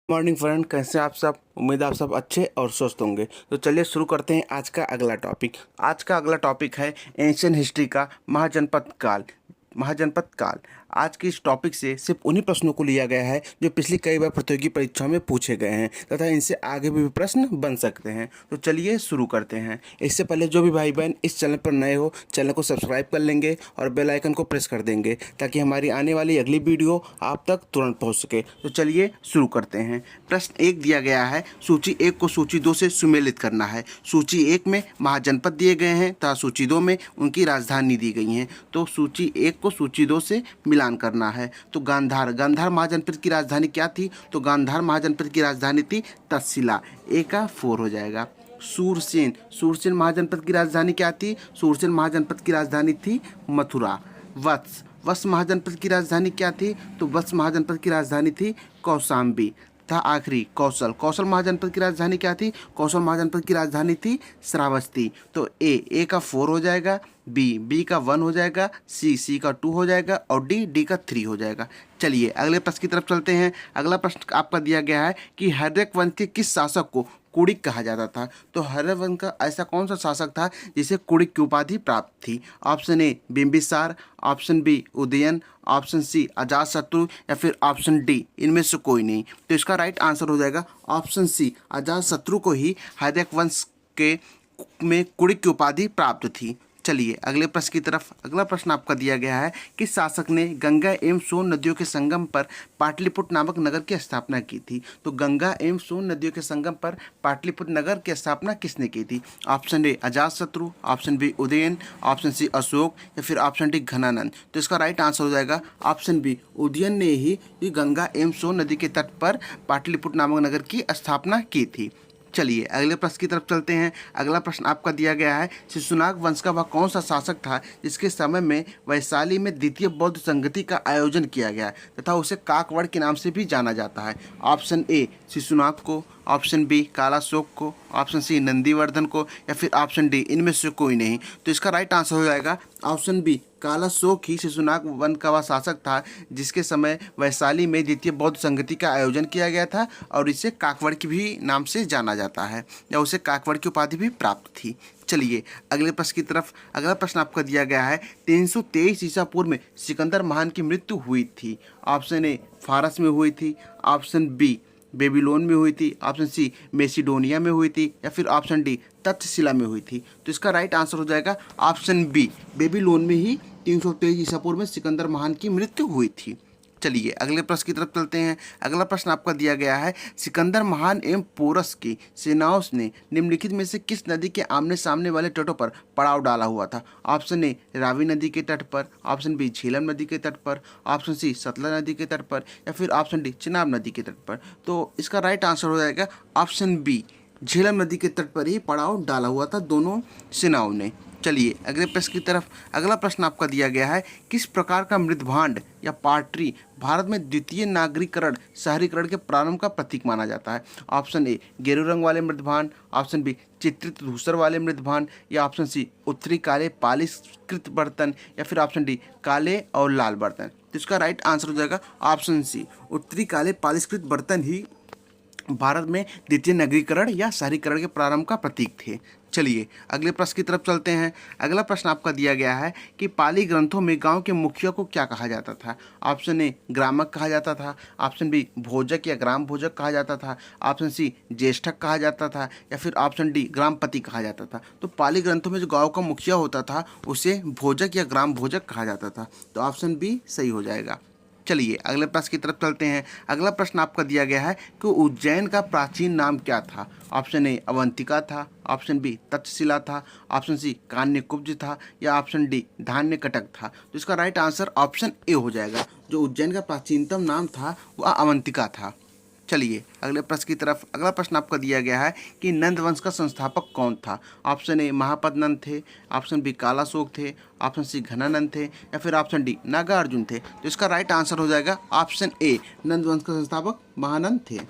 Morning friend, कैसे हैं आप सब। उम्मीद है आप सब अच्छे और स्वस्थ होंगे। तो चलिए शुरू करते हैं आज का अगला टॉपिक। आज का अगला टॉपिक है एंशियन हिस्ट्री का महाजनपद काल। आज के इस टॉपिक से सिर्फ उन्हीं प्रश्नों को लिया गया है जो पिछली कई बार प्रतियोगी परीक्षाओं में पूछे गए हैं तथा इनसे आगे भी प्रश्न बन सकते हैं। तो चलिए शुरू करते हैं। इससे पहले जो भी भाई बहन इस चैनल पर नए हो, चैनल को सब्सक्राइब कर लेंगे और बेल आइकन को प्रेस कर देंगे ताकि हमारी आने वाली अगली वीडियो आप तक तुरंत पहुंच सके। तो चलिए शुरू करते हैं। प्रश्न 1 दिया गया है, सूची 1 को सूची 2 से सुमेलित करना है। सूची 1 में महाजनपद दिए गए हैं तथा सूची 2 में उनकी राजधानी दी गई हैं। तो सूची 1 को सूची 2 से मिलान करना है। तो गांधार महाजनपद की राजधानी क्या थी? तो गांधार महाजनपद की राजधानी थी तक्षशिला। ए का 4 हो जाएगा। सूरसेन महाजनपद की राजधानी क्या थी? सूरसेन महाजनपद की राजधानी थी मथुरा। वत्स महाजनपद की राजधानी क्या थी? तो वत्स महाजनपद की राजधानी थी कौशाम्बी। था आखिरी कौशल महाजनपद की राजधानी क्या थी? कौशल महाजनपद की राजधानी थी श्रावस्ती। तो ए का 4 हो जाएगा, बी का 1 हो जाएगा, सी का 2 हो जाएगा और डी का 3 हो जाएगा। चलिए अगले प्रश्न की तरफ चलते हैं। अगला प्रश्न आपका दिया गया है कि हर्यक वंश के किस शासक को कुड़िक कहा जाता था? तो हर्यक वंश का ऐसा कौन सा शासक था जिसे कुड़िक की उपाधि प्राप्त थी? Option A Bimbisara, option B Udayan, option C Ajatashatru या फिर ऑप्शन डी इनमें से कोई नहीं। तो इसका राइट आंसर हो जाएगा ऑप्शन सी, अजातशत्रु को ही हर्यक वंश के में कुड़िक की उपाधि प्राप्त थी। चलिए अगले प्रश्न की तरफ। अगला प्रश्न आपका दिया गया है, किस शासक ने गंगा एवं सोन नदियों के संगम पर पाटलिपुत्र नामक नगर की स्थापना की थी? तो गंगा एवं सोन नदियों के संगम पर पाटलिपुत्र नगर की स्थापना किसने की थी? Option A Ajatashatru, option B Udayan, option C Ashoka या फिर ऑप्शन डी घनानंद। तो इसका राइट आंसर हो जाएगा ऑप्शन बी, उदयन ने ही गंगा एवं सोन नदी के तट पर पाटलिपुत्र नामक नगर की स्थापना की थी। चलिए अगले प्रश्न की तरफ चलते हैं। अगला प्रश्न आपका दिया गया है, शिशुनाग वंश का वह कौन सा शासक था जिसके समय में वैशाली में द्वितीय बौद्ध संगति का आयोजन किया गया तथा उसे काकवड़ के नाम से भी जाना जाता है? ऑप्शन ए शिशुनाग को, ऑप्शन बी कालाशोक को, ऑप्शन सी नंदीवर्धन को या फिर ऑप्शन डी इनमें से कोई नहीं। तो इसका राइट आंसर हो जाएगा ऑप्शन बी, कालाशोक ही शिशुनाग वंश का वह शासक था जिसके समय वैशाली में द्वितीय बौद्ध संगति का आयोजन किया गया था और इसे काकवड़ की भी नाम से जाना जाता है या उसे काकवड़ की उपाधि भी प्राप्त थी। चलिए अगले प्रश्न की तरफ। अगला प्रश्न आपका दिया गया है, 323 ईसा पूर्व में सिकंदर महान की मृत्यु हुई थी। ऑप्शन ए फारस में हुई थी, ऑप्शन बी बेबीलोन में हुई थी, ऑप्शन सी मेसिडोनिया में हुई थी या फिर ऑप्शन डी तक्षशिला में हुई थी। तो इसका राइट आंसर हो जाएगा ऑप्शन बी, बेबीलोन में ही 323 ईसा पूर्व में सिकंदर महान की मृत्यु हुई थी। चलिए अगले प्रश्न की तरफ चलते हैं। अगला प्रश्न आपका दिया गया है, सिकंदर महान एवं पोरस की सेनाओं ने निम्नलिखित में से किस नदी के आमने सामने वाले तटों पर पड़ाव डाला हुआ था? ऑप्शन ए रावी नदी के तट पर, ऑप्शन बी झेलम नदी के तट पर, ऑप्शन सी सतलज नदी के तट पर या फिर ऑप्शन डी चिनाब नदी के तट पर। तो इसका राइट आंसर हो जाएगा ऑप्शन बी, झेलम नदी के तट पर ही पड़ाव डाला हुआ था दोनों सेनाओं ने। चलिए अगले प्रश्न की तरफ। अगला प्रश्न आपका दिया गया है, किस प्रकार का मृदभांड या पाटरी भारत में द्वितीय नागरीकरण शहरीकरण के प्रारंभ का प्रतीक माना जाता है? ऑप्शन ए गेरू रंग वाले मृदभांड, ऑप्शन बी चित्रित धूसर वाले मृदभांड या ऑप्शन सी उत्तरी काले पालिशकृत बर्तन या फिर ऑप्शन डी काले और लाल बर्तन। तो इसका राइट आंसर हो जाएगा ऑप्शन सी, उत्तरी काले पालिशकृत बर्तन ही भारत में द्वितीय नगरीकरण या शहरीकरण के प्रारंभ का प्रतीक थे। चलिए अगले प्रश्न की तरफ चलते हैं। अगला प्रश्न आपका दिया गया है कि पाली ग्रंथों में गांव के मुखिया को क्या कहा जाता था? ऑप्शन ए ग्रामक कहा जाता था, ऑप्शन बी भोजक या ग्राम भोजक कहा जाता था, ऑप्शन सी ज्येष्ठक कहा जाता था या फिर ऑप्शन डी ग्रामपति कहा जाता था। तो पाली ग्रंथों में जो गाँव का मुखिया होता था उसे भोजक या ग्राम भोजक कहा जाता था। तो ऑप्शन बी सही हो जाएगा। चलिए अगले प्रश्न की तरफ चलते हैं। अगला प्रश्न आपका दिया गया है कि उज्जैन का प्राचीन नाम क्या था? ऑप्शन ए अवंतिका था, ऑप्शन बी तक्षशिला था, ऑप्शन सी कान्यकुब्ज था या ऑप्शन डी धान्य कटक था। तो इसका राइट आंसर ऑप्शन ए हो जाएगा। जो उज्जैन का प्राचीनतम नाम था वह अवंतिका था। चलिए अगले प्रश्न की तरफ। अगला प्रश्न आपका दिया गया है कि नंद वंश का संस्थापक कौन था? ऑप्शन ए महापद नंद थे, ऑप्शन बी कालाशोक थे, ऑप्शन सी घनानंद थे या फिर ऑप्शन डी नागार्जुन थे। तो इसका राइट आंसर हो जाएगा ऑप्शन ए, नंद वंश का संस्थापक महानंद थे।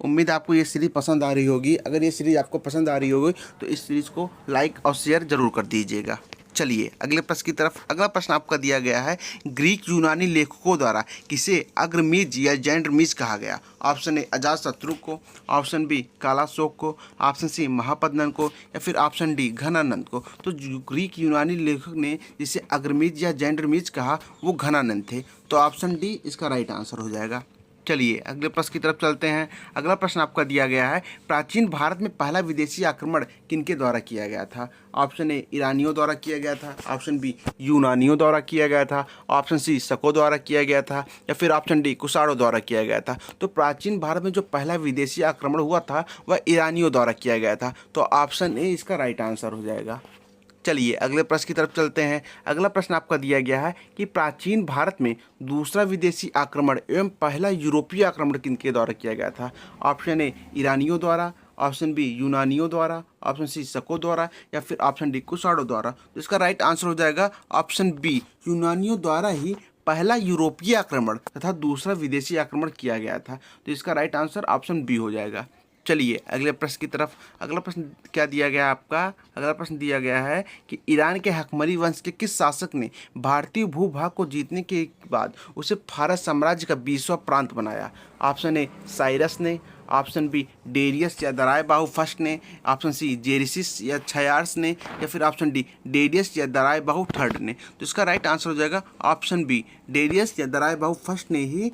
उम्मीद आपको ये सीरीज पसंद आ रही होगी। अगर ये सीरीज आपको पसंद आ रही होगी तो इस सीरीज को लाइक और शेयर जरूर कर दीजिएगा। चलिए अगले प्रश्न की तरफ। अगला प्रश्न आपका दिया गया है, ग्रीक यूनानी लेखकों द्वारा किसे अग्रमीज या जैंड्रमीज कहा गया? ऑप्शन ए अजातशत्रु को, ऑप्शन बी कालाशोक को, ऑप्शन सी महापद्मन को, या फिर ऑप्शन डी घनानंद को। तो जो ग्रीक यूनानी लेखक ने जिसे अग्रमीज या जैंड्रमीज कहा वो घनानंद थे। तो ऑप्शन डी इसका राइट आंसर हो जाएगा। चलिए अगले प्रश्न की तरफ चलते हैं। अगला प्रश्न आपका दिया गया है, प्राचीन भारत में पहला विदेशी आक्रमण किनके द्वारा किया गया था? ऑप्शन ए ईरानियों द्वारा किया गया था, ऑप्शन बी यूनानियों द्वारा किया गया था, ऑप्शन सी शकों द्वारा किया गया था, या फिर ऑप्शन डी कुषाणों द्वारा किया गया था। तो प्राचीन भारत में जो पहला विदेशी आक्रमण हुआ था वह ईरानियों द्वारा किया गया था। तो ऑप्शन ए इसका राइट आंसर हो जाएगा। चलिए अगले प्रश्न की तरफ चलते हैं। अगला प्रश्न आपका दिया गया है कि प्राचीन भारत में दूसरा विदेशी आक्रमण एवं पहला यूरोपीय आक्रमण किनके द्वारा किया गया था? ऑप्शन ए ईरानियों द्वारा, ऑप्शन बी यूनानियों द्वारा, ऑप्शन सी शकों द्वारा, या फिर ऑप्शन डी कुषाणों द्वारा। तो इसका राइट आंसर हो जाएगा ऑप्शन बी, यूनानियों द्वारा ही पहला यूरोपीय आक्रमण तथा दूसरा विदेशी आक्रमण किया गया था। तो इसका राइट आंसर ऑप्शन बी हो जाएगा। चलिए अगले प्रश्न की तरफ। अगला प्रश्न क्या दिया गया आपका? अगला प्रश्न दिया गया है कि ईरान के हकमरी वंश के किस शासक ने भारतीय भूभाग को जीतने के बाद उसे फारस साम्राज्य का 20वां प्रांत बनाया? ऑप्शन ए साइरस ने, ऑप्शन बी डेरियस या दराय बाहु फर्स्ट ने, ऑप्शन सी जेरिसिस या छयार्स ने, या फिर ऑप्शन डी डेरियस या दराय बाहु थर्ड ने। तो इसका राइट आंसर हो जाएगा ऑप्शन बी, डेरियस या दराय बाहु फर्स्ट ने ही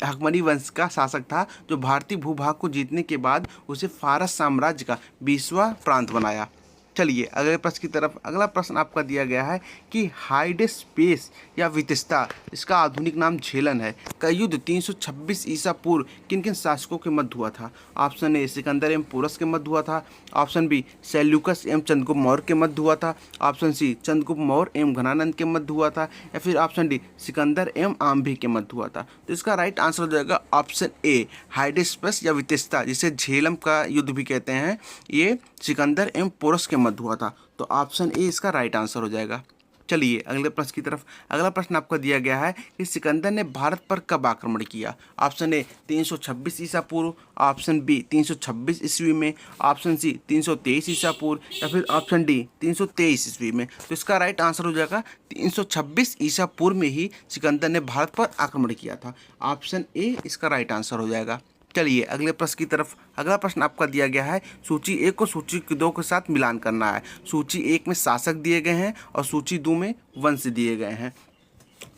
हकमनी वंश का शासक था जो भारतीय भूभाग को जीतने के बाद उसे फारस साम्राज्य का 20वां प्रांत बनाया। चलिए अगले प्रश्न की तरफ। अगला प्रश्न आपका दिया गया है कि हाइडेस्पेस या वितिस्ता, इसका आधुनिक नाम झेलन है, का युद्ध 326 ईसा पूर्व किन किन शासकों के मध्य हुआ था? ऑप्शन ए सिकंदर एवं पोरस के मध्य हुआ था, ऑप्शन बी सेल्यूकस एवं चंद्रगुप्त मौर्य के मध्य हुआ था, ऑप्शन सी चंद्रगुप्त मौर्य एवं घनानंद के मध्य हुआ था, या फिर ऑप्शन डी सिकंदर एवं आम्भी के मध्य हुआ था। तो इसका राइट आंसर हो जाएगा ऑप्शन ए, हाइडेस्पेस या वितिस्ता, जिसे झेलम का युद्ध भी कहते हैं, ये सिकंदर एवं पोरस के मध्य हुआ था। तो ऑप्शन ए इसका राइट आंसर हो जाएगा। चलिए अगले प्रश्न की तरफ। अगला प्रश्न आपका दिया गया है कि सिकंदर ने भारत पर कब आक्रमण किया? ऑप्शन ए 326 ईसा पूर्व, ऑप्शन बी 326 ईस्वी में, ऑप्शन सी 323 ईसा पूर्व, या फिर ऑप्शन डी 323 ईस्वी में। तो इसका राइट आंसर हो जाएगा 326 ईसा पूर्व में ही सिकंदर ने भारत पर आक्रमण किया था। ऑप्शन ए इसका राइट आंसर हो जाएगा। चलिए अगले प्रश्न की तरफ। अगला प्रश्न आपका दिया गया है, सूची 1 को सूची 2 के साथ मिलान करना है। सूची 1 में शासक दिए गए हैं और सूची 2 में वंश दिए गए हैं।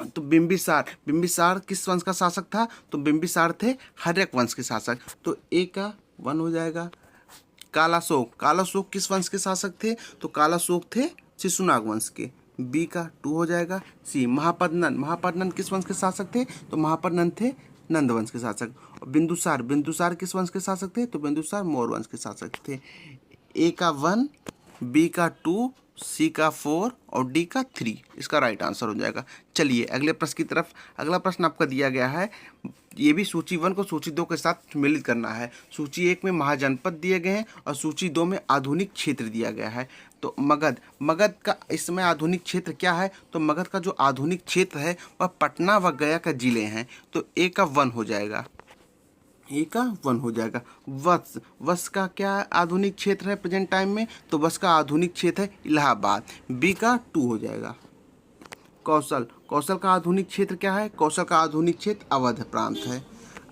तो बिंबिसार किस वंश का शासक था? तो बिंबिसार थे हर्यक वंश के शासक। तो ए का 1 हो जाएगा। कालाशोक किस वंश के शासक थे? तो कालाशोक थे शिशुनाग वंश के। बी का 2 हो जाएगा। सी महापद्मन किस वंश के शासक थे? तो महापद्मन थे नंद वंश के शासक। बिंदुसार किस वंश के शासक थे? तो बिंदुसार मौर्य वंश के शासक थे। ए का 1, बी का 2, सी का 4 और डी का 3 इसका राइट आंसर हो जाएगा। चलिए अगले प्रश्न की तरफ। अगला प्रश्न आपका दिया गया है, ये भी सूची 1 को सूची 2 के साथ मिलित करना है। सूची 1 में महाजनपद दिए गए हैं और सूची 2 में आधुनिक क्षेत्र दिया गया है। तो मगध का इस समय आधुनिक क्षेत्र क्या है? तो मगध का जो आधुनिक क्षेत्र है वह पटना व गया का जिले हैं। तो ए का 1 हो जाएगा। ए का 1 हो जाएगा। वत्स का क्या आधुनिक क्षेत्र है प्रेजेंट टाइम में? तो वत्स का आधुनिक क्षेत्र है इलाहाबाद। बी का 2 हो जाएगा। कौशल का आधुनिक क्षेत्र क्या है? कौशल का आधुनिक क्षेत्र अवध प्रांत है।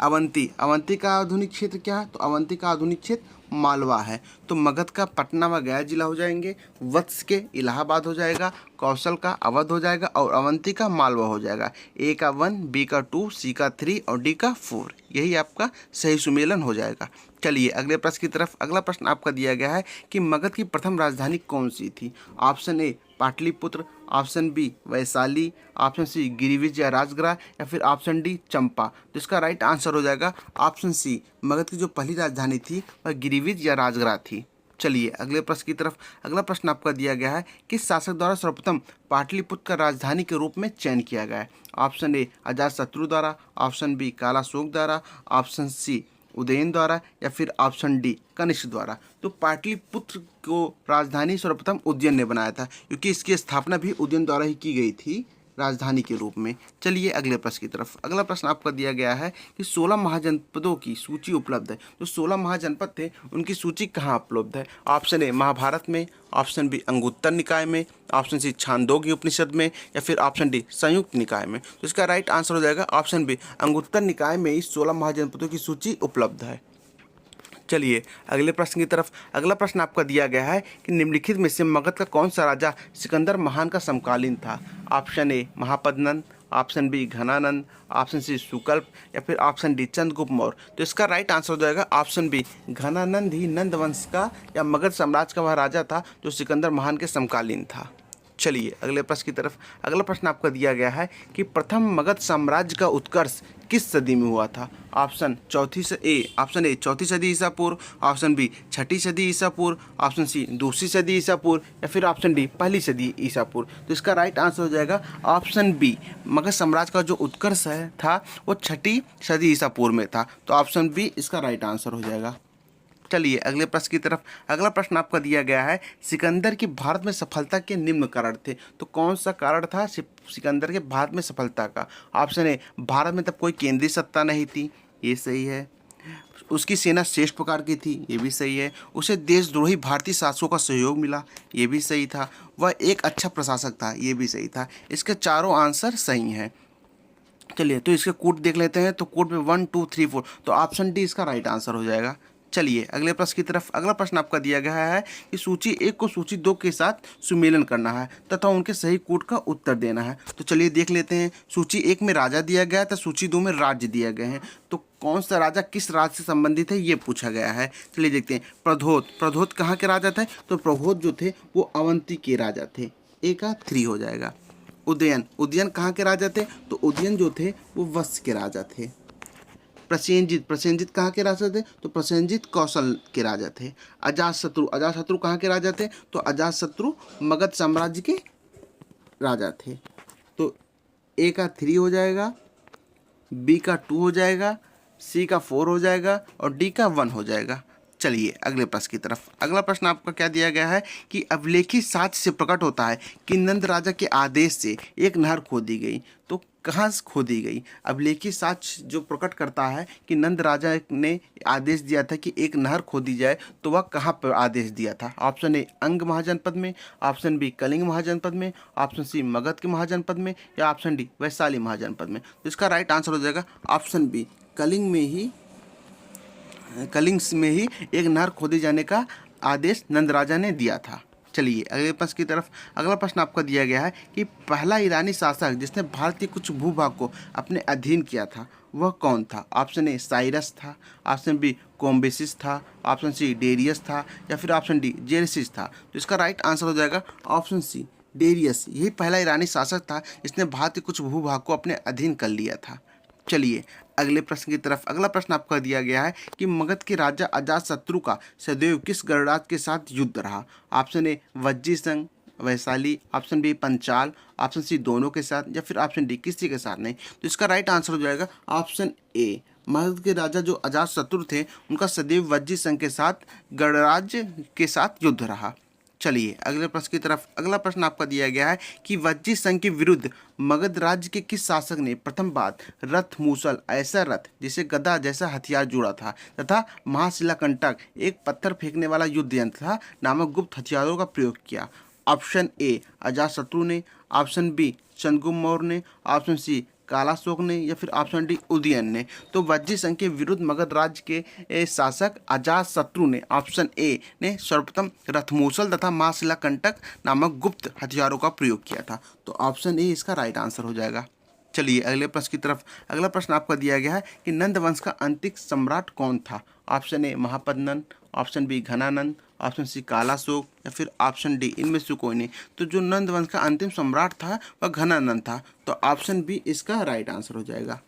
अवंती का आधुनिक क्षेत्र क्या है? तो अवंती का आधुनिक क्षेत्र मालवा है। तो मगध का पटना व गया जिला हो जाएंगे, वत्स के इलाहाबाद हो जाएगा, कौशल का अवध हो जाएगा और अवंती का मालवा हो जाएगा। ए का 1, बी का 2, सी का 3 और डी का 4 यही आपका सही सुमेलन हो जाएगा। चलिए अगले प्रश्न की तरफ। अगला प्रश्न आपका दिया गया है कि मगध की प्रथम राजधानी कौन सी थी? Option A Pataliputra, option B Vaishali, option C Girivijay या राजगृह, या फिर ऑप्शन डी चंपा। तो इसका राइट आंसर हो जाएगा ऑप्शन सी, मगध की जो पहली राजधानी थी वह गिरिविजय या राजगृह थी। चलिए अगले प्रश्न की तरफ। अगला प्रश्न आपका दिया गया है किस शासक द्वारा सर्वप्रथम पाटलिपुत्र का राजधानी के रूप में चयन किया गया है? ऑप्शन ए अजातशत्रु द्वारा, ऑप्शन बी कालाशोक द्वारा, ऑप्शन सी उदयन द्वारा, या फिर ऑप्शन डी कनिष्क द्वारा। तो पाटलिपुत्र को राजधानी सर्वप्रथम उज्जैन ने बनाया था, क्योंकि इसकी स्थापना भी उज्जैन द्वारा ही की गई थी। राजधानी के रूप में। चलिए अगले प्रश्न की तरफ। अगला प्रश्न आपका दिया गया है कि 16 महाजनपदों की सूची उपलब्ध है। जो 16 महाजनपद थे उनकी सूची कहाँ उपलब्ध है? ऑप्शन ए महाभारत में, ऑप्शन बी अंगुत्तर निकाय में, ऑप्शन सी छांदोग्य उपनिषद में, या फिर ऑप्शन डी संयुक्त निकाय में। तो इसका राइट आंसर हो जाएगा ऑप्शन बी, अंगुत्तर निकाय में इस 16 महाजनपदों की सूची उपलब्ध है। चलिए अगले प्रश्न की तरफ। अगला प्रश्न आपका दिया गया है कि निम्नलिखित में से मगध का कौन सा राजा सिकंदर महान का समकालीन था? Option A Mahapadmananda, option B Dhanananda, option C Sukalpa, या फिर ऑप्शन डी चंद्रगुप्त मौर्य। तो इसका राइट आंसर हो जाएगा ऑप्शन बी, घनानंद ही नंद वंश का या मगध साम्राज्य का वह राजा था जो सिकंदर महान के समकालीन था। चलिए अगले प्रश्न की तरफ। अगला प्रश्न आपका दिया गया है कि प्रथम मगध साम्राज्य का उत्कर्ष किस सदी में हुआ था? ऑप्शन ए चौथी सदी ईसा पूर्व, ऑप्शन बी छठी सदी ईसा पूर्व, ऑप्शन सी दूसरी सदी ईसा पूर्व, या फिर ऑप्शन डी पहली सदी ईसा पूर्व। तो इसका राइट आंसर हो जाएगा ऑप्शन बी, मगध साम्राज्य का जो उत्कर्ष था वो छठी सदी ईसा पूर्व में था। तो ऑप्शन बी इसका राइट आंसर हो जाएगा। चलिए अगले प्रश्न की तरफ। अगला प्रश्न आपका दिया गया है सिकंदर की भारत में सफलता के निम्न कारण थे। तो कौन सा कारण था सिकंदर के भारत में सफलता का? ऑप्शन ए भारत में तब कोई केंद्रीय सत्ता नहीं थी, ये सही है। उसकी सेना श्रेष्ठ प्रकार की थी, ये भी सही है। उसे देशद्रोही भारतीय शासकों का सहयोग मिला, ये भी सही था। वह एक अच्छा प्रशासक था, ये भी सही था। इसके चारों आंसर सही हैं। चलिए तो इसके कोड देख लेते हैं। तो कोड में 1 2 3 4, तो ऑप्शन डी इसका राइट आंसर हो जाएगा। चलिए अगले प्रश्न की तरफ। अगला प्रश्न आपका दिया गया है कि सूची 1 को सूची 2 के साथ सुमेलन करना है तथा उनके सही कोड का उत्तर देना है। तो चलिए देख लेते हैं। सूची 1 में राजा दिया गया था, सूची 2 में राज्य दिए गए हैं। तो कौन सा राजा किस राज्य से संबंधित है ये पूछा गया है। चलिए देखते हैं। प्रधोत कहाँ के राजा थे? तो प्रधोत जो थे वो अवंती के राजा थे। ए का 3 हो जाएगा। उदयन कहाँ के राजा थे? तो उदयन जो थे वो वत्स के राजा थे। प्रसेनजित कहाँ के राजा थे? तो प्रसेनजित कौशल के राजा थे। अजातशत्रु कहाँ के राजा थे? तो अजातशत्रु मगध साम्राज्य के राजा थे। तो ए का 3 हो जाएगा, बी का 2 हो जाएगा, सी का 4 हो जाएगा और डी का 1 हो जाएगा। चलिए अगले प्रश्न की तरफ। अगला प्रश्न आपका क्या दिया गया है कि अभिलेखी साक्ष्य से प्रकट होता है कि नंद राजा के आदेश से एक नहर खोदी गई। तो कहाँ से खोदी गई? अभिलेखी साक्ष्य जो प्रकट करता है कि नंद राजा ने आदेश दिया था कि एक नहर खोदी जाए, तो वह कहाँ पर आदेश दिया था? ऑप्शन ए अंग महाजनपद में, ऑप्शन बी कलिंग महाजनपद में, ऑप्शन सी मगध के महाजनपद में, या ऑप्शन डी वैशाली महाजनपद में। तो इसका राइट आंसर हो जाएगा ऑप्शन बी, कलिंग में ही एक नहर खोदे जाने का आदेश नंद राजा ने दिया था। चलिए अगले प्रश्न की तरफ। अगला प्रश्न आपका दिया गया है कि पहला ईरानी शासक जिसने भारत के कुछ भूभाग को अपने अधीन किया था वह कौन था? ऑप्शन ए साइरस था, ऑप्शन बी कोम्बेसिस था, ऑप्शन सी डेरियस था, या फिर ऑप्शन डी जेरसिस था। तो इसका राइट आंसर हो जाएगा ऑप्शन सी डेरियस। यही पहला ईरानी शासक था जिसने भारत के कुछ भूभाग को अपने अधीन कर लिया था। चलिए अगले प्रश्न की तरफ। अगला प्रश्न आपका दिया गया है कि मगध के राजा अजातशत्रु का सदैव किस गणराज्य के साथ युद्ध रहा? Option A Vajji Sangh, Vaishali, option B Panchal, option C दोनों के साथ, या फिर ऑप्शन डी किसी के साथ नहीं। तो इसका राइट आंसर हो जाएगा ऑप्शन ए, मगध के राजा जो अजातशत्रु थे उनका सदैव वज्जी संघ के साथ गणराज्य के साथ युद्ध रहा। चलिए अगले प्रश्न की तरफ। अगला प्रश्न आपका दिया गया है कि वज्जी संघ के विरुद्ध मगध राज्य के किस शासक ने प्रथम बार रथ मूसल, ऐसा रथ जिसे गदा जैसा हथियार जुड़ा था, तथा महाशिलाकंटक एक पत्थर फेंकने वाला युद्ध यंत्र था नामक गुप्त हथियारों का प्रयोग किया? ऑप्शन ए अजातशत्रु ने, ऑप्शन बी चंद्रगुप्त मौर्य ने, ऑप्शन सी कालाशोक ने, या फिर ऑप्शन डी उदयन ने। तो वज्जी संघ के विरुद्ध मगध राज्य के शासक अजातशत्रु ने, ऑप्शन ए ने सर्वप्रथम रथमूसल तथा महाशिलाकंटक नामक गुप्त हथियारों का प्रयोग किया था। तो ऑप्शन ए इसका राइट आंसर हो जाएगा। चलिए अगले प्रश्न की तरफ। अगला प्रश्न आपका दिया गया है कि नंद वंश का अंतिम सम्राट कौन था? Option A Mahapadmananda, option B Dhanananda, option C Kalashoka, या फिर ऑप्शन डी इनमें से कोई नहीं। तो जो नंद वंश का अंतिम सम्राट था वह घनानंद था। तो ऑप्शन बी इसका राइट आंसर हो जाएगा।